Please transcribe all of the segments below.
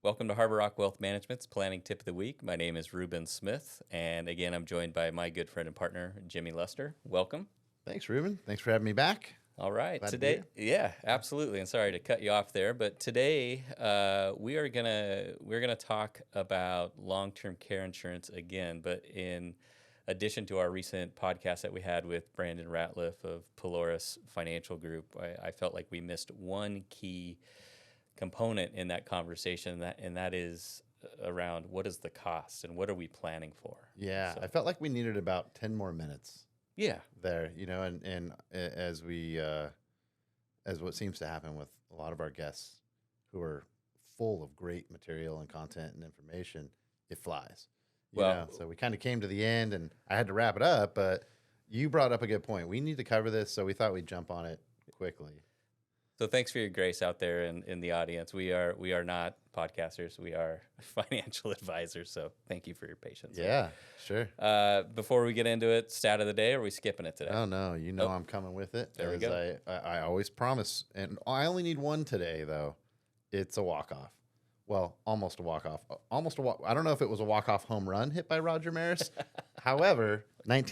Welcome to Harbor Rock Wealth Management's Planning Tip of the Week. My name is Ruben Smith, and again, I'm joined by my good friend and partner, Jimmy Luster. Welcome. Thanks, Ruben. Thanks for having me back. All right, Glad to be today, here. yeah, absolutely. And sorry to cut you off there, but today we're gonna talk about long-term care insurance again, but in addition to our recent podcast that we had with Brandon Ratliff of Polaris Financial Group, I felt like we missed one key component in that conversation, and that is around what is the cost and what are we planning for. Yeah, I So felt like we needed about 10 more minutes yeah, there, as what seems to happen with a lot of our guests who are full of great material and content and information, it flies. well, So we kind of came to the end and I had to wrap it up, but you brought up a good point. We need to cover this, so we thought we'd jump on it quickly. so thanks for your grace out there in the audience. We are not podcasters, we are financial advisors, so thank you for your patience. Yeah, sure. Before we get into it, stat of the day, are we skipping it today? Oh no, I'm coming with it. There we as go. I always promise, and I only need one today though. It's a walk off. Well, almost a walk off. Almost a walk. I don't know if it was a walk off home run hit by Roger Maris. However,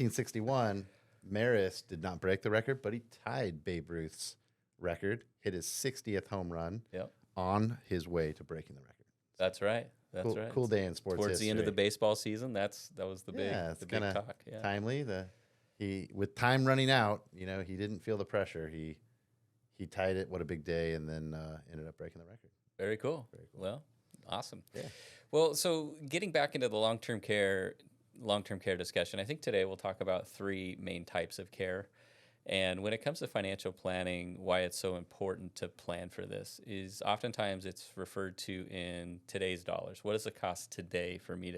1961, Maris did not break the record, but he tied Babe Ruth's record. Hit his 60th home run Yep, on his way to breaking the record. that's right. That's Cool, right. cool day in sports Towards history. the end of the baseball season, that was the big Yeah, it's the big kind of talk. Yeah. timely. He with time running out, he didn't feel the pressure. He tied it. What a big day, and then ended up breaking the record. Very cool. Very cool. Well, awesome. Yeah. Well, so getting back into the long-term care discussion, I think today we'll talk about three main types of care. And when it comes to financial planning, why it's so important to plan for this is oftentimes it's referred to in today's dollars. What does it cost today for me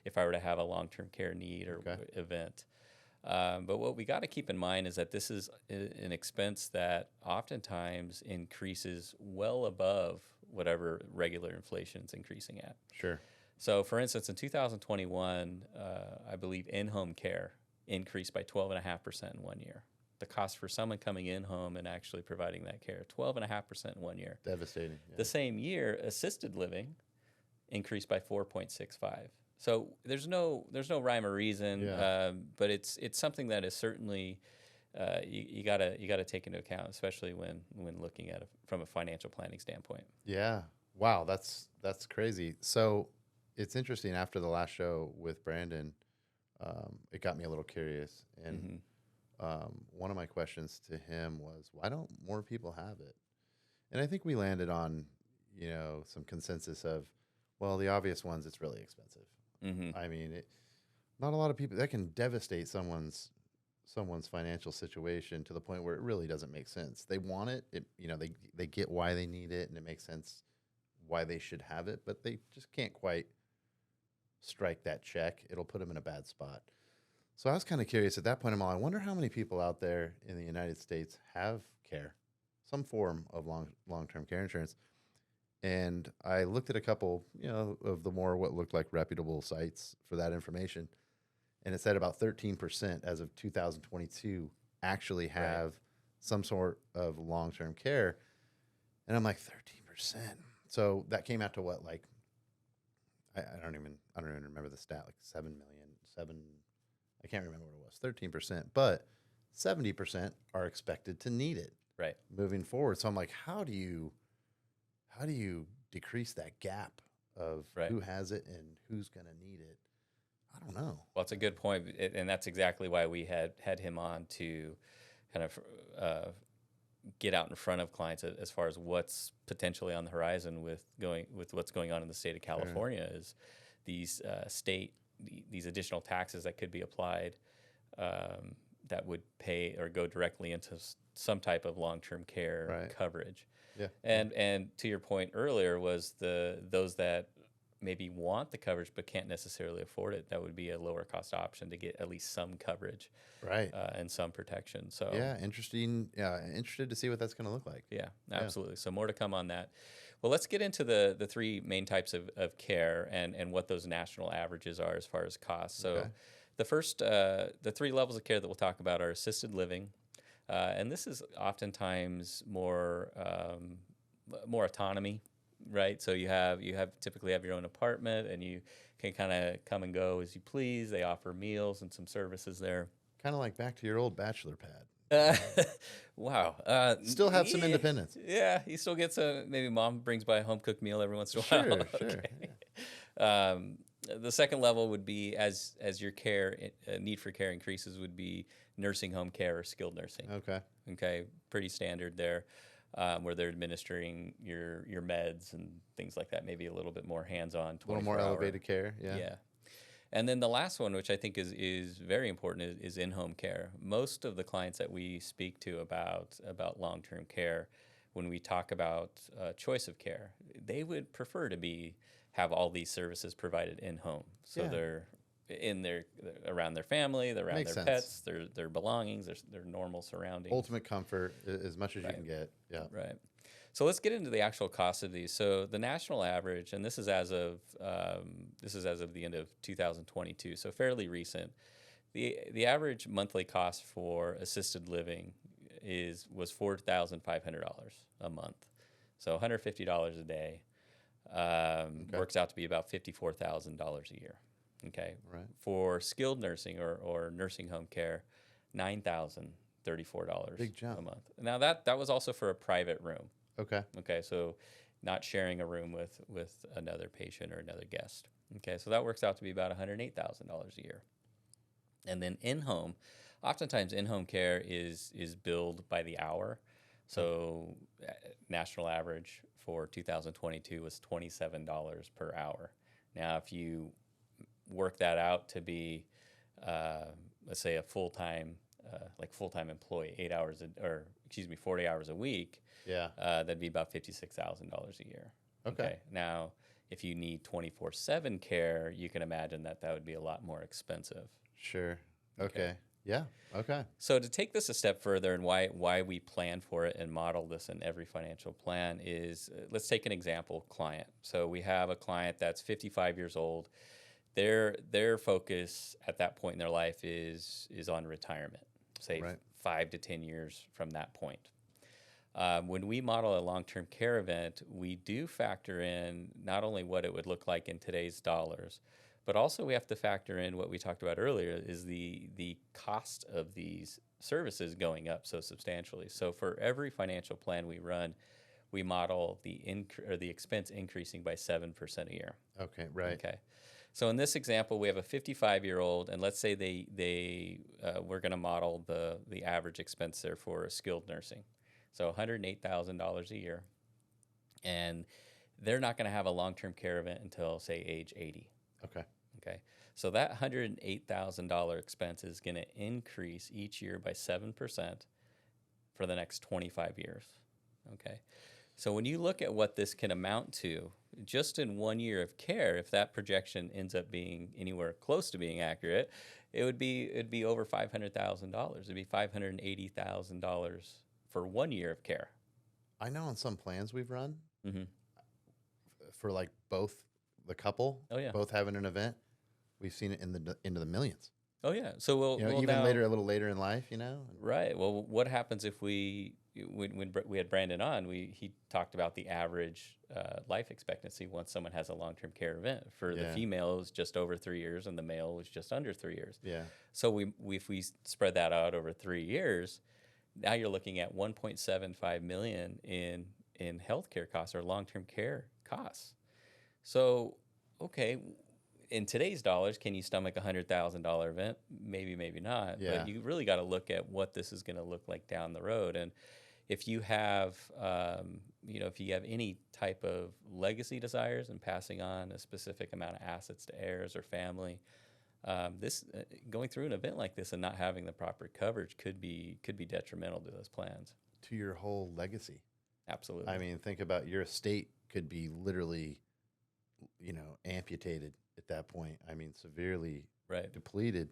if I were to have a long-term care need or Okay. event? But what we got to keep in mind is that this is an expense that oftentimes increases well above whatever regular inflation is increasing at. Sure. So, for instance, in 2021, I believe in-home care increased by 12.5% in 1 year. The cost for someone coming in home and actually providing that care, 12.5% in 1 year. Devastating. Yeah. The same year, assisted living increased by 4.65. So there's no rhyme or reason, Yeah. but it's something that is certainly you gotta take into account, especially when looking at it from a financial planning standpoint. Yeah. Wow. That's crazy. So it's interesting. After the last show with Brandon, it got me a little curious, and Hmm. one of my questions to him was, why don't more people have it? And I think we landed on, some consensus of, well, the obvious ones, it's really expensive. Hmm. I mean, not a lot of people that can devastate someone's financial situation to the point where it really doesn't make sense. They want it, they get why they need it, and it makes sense why they should have it, but they just can't quite strike that check. It'll put them in a bad spot. So I was kind of curious at that point. I wonder how many people out there in the United States have care, some form of long-term care insurance. And I looked at a couple, of the more what looked like reputable sites for that information, and it said about 13% as of 2022 actually Right. have some sort of long-term care. And I'm like, 13%. So that came out to what, like, I don't even remember the stat, like 7 million, I can't remember what it was, 13%, but 70% are expected to need it Right. moving forward. So I'm like, how do you decrease that gap of Right. who has it and who's going to need it? I don't know. Well, it's a good point, and that's exactly why we had him on to kind of get out in front of clients as far as what's potentially on the horizon with what's going on in the state of California is these these additional taxes that could be applied that would pay or go directly into some type of long-term care Right. coverage. Yeah. And to your point earlier was those that maybe want the coverage but can't necessarily afford it. That would be a lower cost option to get at least some coverage Right. and some protection. So Yeah. Interesting. Yeah. Interested to see what that's going to look like. yeah, absolutely. So more to come on that. Well, let's get into the three main types of care and what those national averages are as far as costs. So Okay. the three levels of care that we'll talk about are assisted living, and this is oftentimes more autonomy right? So you have typically have your own apartment, and you can kind of come and go as you please. They offer meals and some services there. Kind of like back to your old bachelor pad. Uh, wow. Still have some independence. Yeah, you still get some. Maybe mom brings by a home cooked meal every once in a while. Sure, sure. Okay. The second level would be as your need for care increases would be nursing home care or skilled nursing. Yeah. Okay. Okay, pretty standard there, where they're administering your meds and things like that. Maybe a little bit more hands-on, A little more 24-hour. elevated care. Yeah. Yeah. And then the last one, which I think is very important, is in-home care. Most of the clients that we speak to about long-term care, when we talk about choice of care, they would prefer to have all these services provided in-home. So Yeah. they're around their family, they're around Makes their sense. pets, their belongings, their normal surroundings. Ultimate comfort as much as you Right. can get. Yeah. Right. So let's get into the actual cost of these. So the national average, and this is as of the end of 2022, so fairly recent. The average monthly cost for assisted living was $4,500 a month, so $150 a day. Works out to be about $54,000 a year. Okay. Right. For skilled nursing or nursing home care, $9,034 Big jump. a month. Now that was also for a private room. Okay. Okay, so not sharing a room with another patient or another guest. Okay, so that works out to be about $108,000 a year. And then in-home, oftentimes in-home care is billed by the hour. So national average for 2022 was $27 per hour. Now, if you work that out to be, let's say, a full-time employee, 40 hours a week, Yeah. that'd be about $56,000 a year. Okay. Now, if you need 24/7 care, you can imagine that would be a lot more expensive. Sure. Okay. Yeah. Okay. So to take this a step further, and why we plan for it and model this in every financial plan is, let's take an example client. So we have a client that's 55 years old. Their focus at that point in their life is on retirement, say Right. 5 to 10 years from that point. When we model a long-term care event, we do factor in not only what it would look like in today's dollars, but also we have to factor in what we talked about earlier, is the cost of these services going up so substantially. So for every financial plan we run, we model the expense increasing by 7% a year. Okay. Right. Okay. So in this example, we have a 55-year-old, and let's say we're going to model the average expense there for skilled nursing. So $108,000 a year, and they're not going to have a long-term care event until, say, age 80. Okay. Okay, so that $108,000 expense is going to increase each year by 7% for the next 25 years. Okay, so when you look at what this can amount to, just in 1 year of care, if that projection ends up being anywhere close to being accurate, it'd be over $500,000. It'd be $580,000 for 1 year of care. I know on some plans we've run Mm-hmm. for like both the couple, Oh yeah. both having an event, we've seen it into the millions. Oh yeah. So we'll, You know, we'll even now, later, a little later in life, you know. Right. Well, what happens if when we had Brandon on, he talked about the average life expectancy once someone has a long-term care event. For the Yeah. female, it was just over 3 years, and the male was just under 3 years. Yeah. So if we spread that out over 3 years, now you're looking at $1.75 million in healthcare costs or long-term care costs. So, okay, in today's dollars, can you stomach a $100,000 event? Maybe, maybe not. Yeah. But you really got to look at what this is going to look like down the road. And if you have, if you have any type of legacy desires and passing on a specific amount of assets to heirs or family, going through an event like this and not having the proper coverage could be detrimental to those plans. To your whole legacy. Absolutely. I mean, think about your estate could be literally, amputated at that point. I mean, severely right. depleted.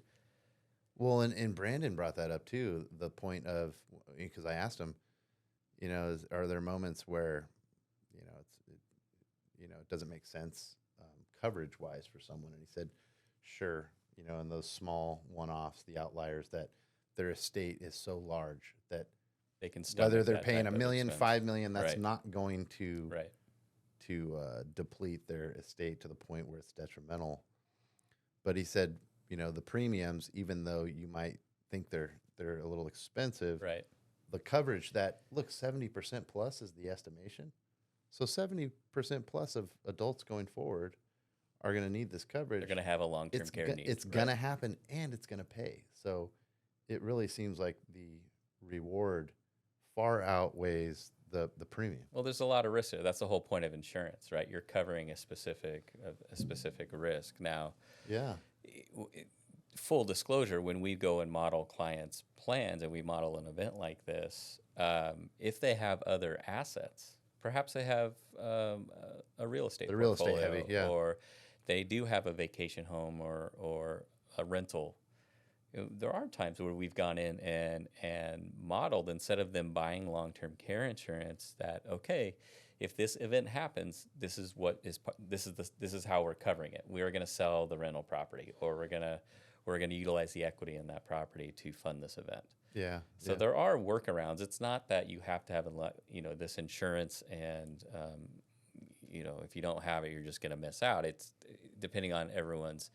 Well, and Brandon brought that up too, the point of, because I asked him, are there moments where, it doesn't make sense coverage wise for someone? And he said, sure, in those small one-offs, the outliers, that their estate is so large that they can stomach whether they're that paying type $1 of million, expense. $5 million, that's Right. not going to Right. deplete their estate to the point where it's detrimental. But he said, the premiums, even though you might think they're a little expensive, Right. the coverage that, look, 70% plus is the estimation. So 70% plus of adults going forward are going to need this coverage. They're going to have a long-term care need. It's going to happen, and it's going to pay. So it really seems like the reward far outweighs the premium. Well, there's a lot of risk there. That's the whole point of insurance, right? You're covering a specific risk. Now, Yeah. Full disclosure, when we go and model clients' plans and we model an event like this, if they have other assets, perhaps they have a real estate They're real estate portfolio, heavy, yeah. or they do have a vacation home or a rental. There are times where we've gone in and modeled, instead of them buying long-term care insurance, that, okay, if this event happens, this is how we're covering it. We are going to sell the rental property, or we're going to utilize the equity in that property to fund this event. Yeah. So there are workarounds. It's not that you have to have this insurance, and if you don't have it, you're just going to miss out. It's depending on everyone's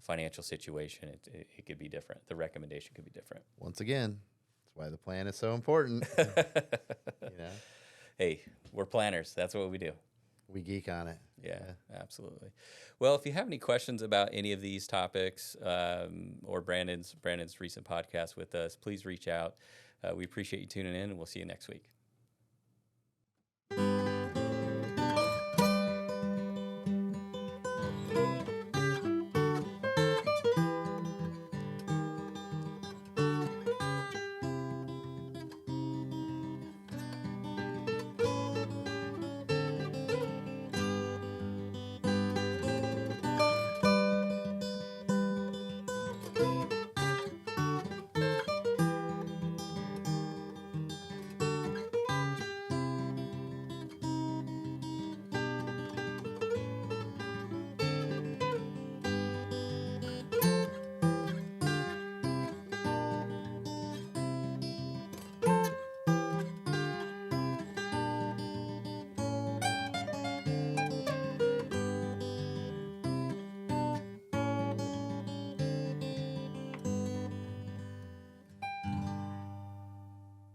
financial situation. It could be different. The recommendation could be different. Once again, that's why the plan is so important. Hey, we're planners. That's what we do. We geek on it. Yeah, absolutely. Well, if you have any questions about any of these topics, or Brandon's recent podcast with us, please reach out. We appreciate you tuning in, and we'll see you next week.